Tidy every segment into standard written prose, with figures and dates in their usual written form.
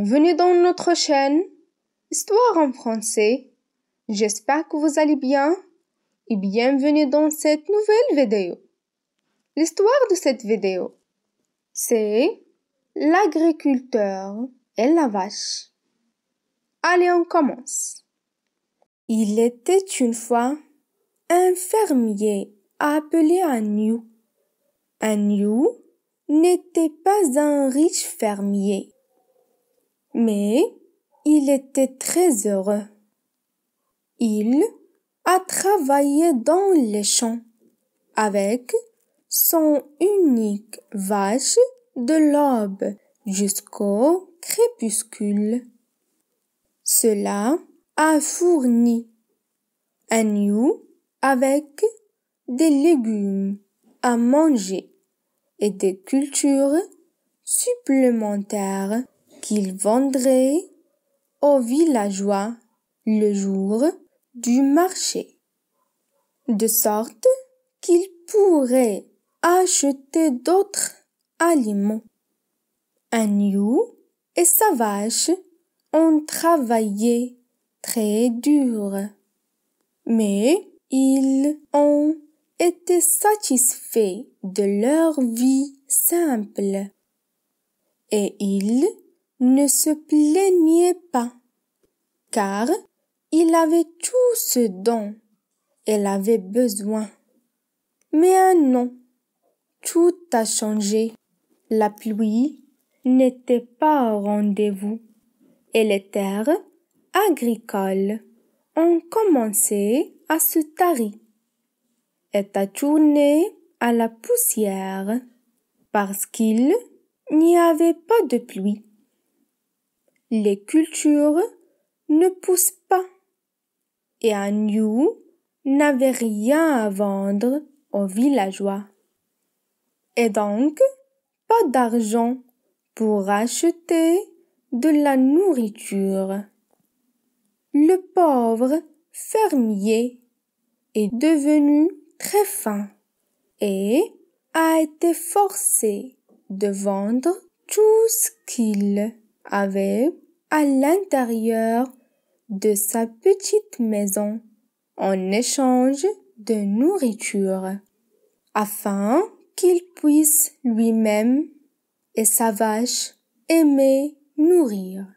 Bienvenue dans notre chaîne Histoire en français. J'espère que vous allez bien et bienvenue dans cette nouvelle vidéo. L'histoire de cette vidéo, c'est l'agriculteur et la vache. Allez, on commence. Il était une fois un fermier appelé Agnew. Agnew n'était pas un riche fermier, mais il était très heureux. Il a travaillé dans les champs avec son unique vache de l'aube jusqu'au crépuscule. Cela a fourni Agnew avec des légumes à manger et des cultures supplémentaires qu'il vendrait aux villageois le jour du marché, de sorte qu'il pourrait acheter d'autres aliments. Agnew et sa vache ont travaillé très dur, mais ils ont été satisfaits de leur vie simple et ils ne se plaignaient pas, car il avait tout ce dont elle avait besoin. Mais un an, tout a changé. La pluie n'était pas au rendez-vous et les terres agricoles ont commencé à se tarir et à tourner à la poussière parce qu'il n'y avait pas de pluie. Les cultures ne poussent pas et Agnew n'avait rien à vendre aux villageois et donc pas d'argent pour acheter de la nourriture. Le pauvre fermier est devenu très faim et a été forcé de vendre tout ce qu'il avait à l'intérieur de sa petite maison en échange de nourriture, afin qu'il puisse lui-même et sa vache aimer nourrir.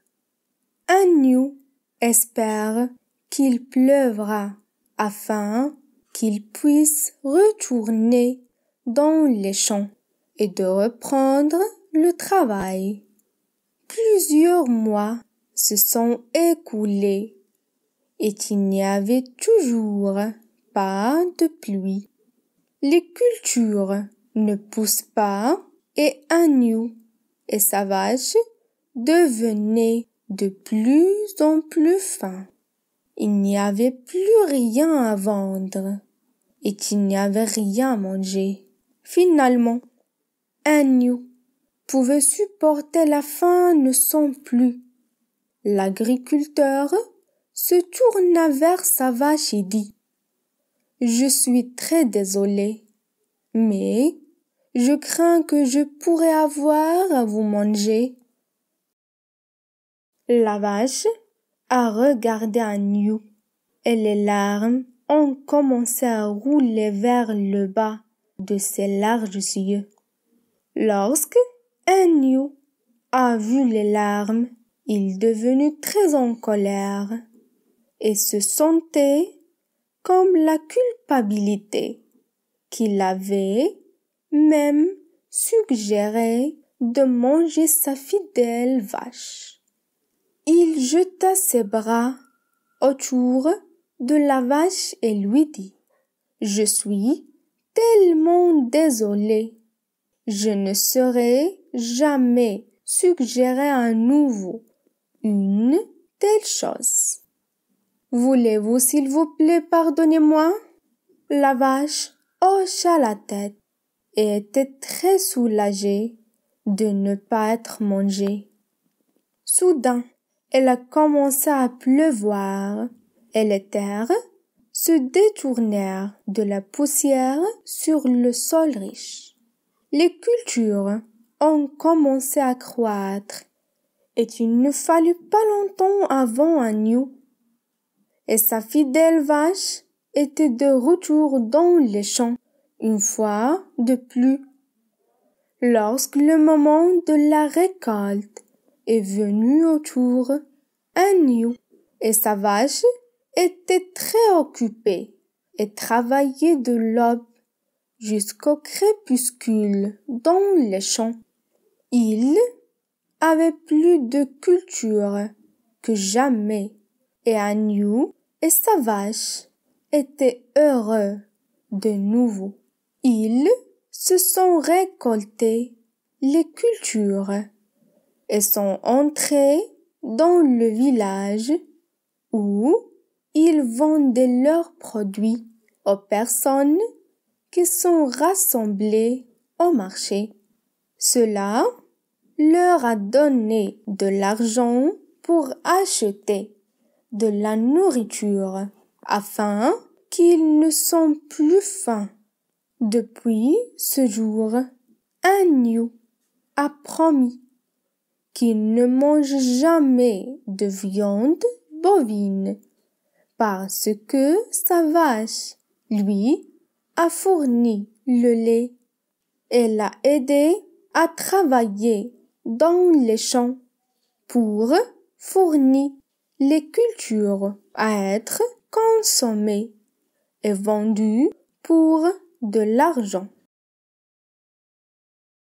Agnew espère qu'il pleuvra afin qu'il puisse retourner dans les champs et de reprendre le travail. Plusieurs mois se sont écoulés et il n'y avait toujours pas de pluie. Les cultures ne poussent pas et Agnew et sa vache devenaient de plus en plus fins. Il n'y avait plus rien à vendre et il n'y avait rien à manger. Finalement, Agnew pouvait supporter la faim ne sans plus. L'agriculteur se tourna vers sa vache et dit: « Je suis très désolé, mais je crains que je pourrais avoir à vous manger. » La vache a regardé Agnew et les larmes ont commencé à rouler vers le bas de ses larges yeux. Lorsque Agnew a vu les larmes, il devenu très en colère et se sentait comme la culpabilité qu'il avait même suggéré de manger sa fidèle vache. Il jeta ses bras autour de la vache et lui dit: « Je suis tellement désolé. Je ne saurais jamais suggérer à nouveau une telle chose. Voulez-vous s'il vous plaît pardonner-moi ?» La vache hocha la tête et était très soulagée de ne pas être mangée. Soudain, elle a commencé à pleuvoir et les terres se détournèrent de la poussière sur le sol riche. Les cultures ont commencé à croître Et il ne fallut pas longtemps avant Agneau et sa fidèle vache étaient de retour dans les champs, une fois de plus. Lorsque le moment de la récolte est venu autour, Agneau et sa vache étaient très occupés et travaillaient de l'aube jusqu'au crépuscule dans les champs. Ils avaient plus de culture que jamais et Agneau et sa vache étaient heureux de nouveau. Ils se sont récoltés les cultures et sont entrés dans le village où ils vendaient leurs produits aux personnes qui sont rassemblées au marché. Cela leur a donné de l'argent pour acheter de la nourriture afin qu'ils ne sont plus faim. Depuis ce jour, Agneau a promis qu'il ne mange jamais de viande bovine parce que sa vache, lui, a fourni le lait et l'a aidé à travailler dans les champs pour fournir les cultures à être consommées et vendues pour de l'argent.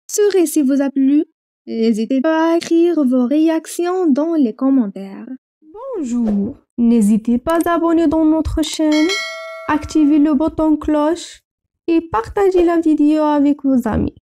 Ce récit vous a plu? N'hésitez pas à écrire vos réactions dans les commentaires. Bonjour! N'hésitez pas à abonner dans notre chaîne, activer le bouton cloche et partager la vidéo avec vos amis.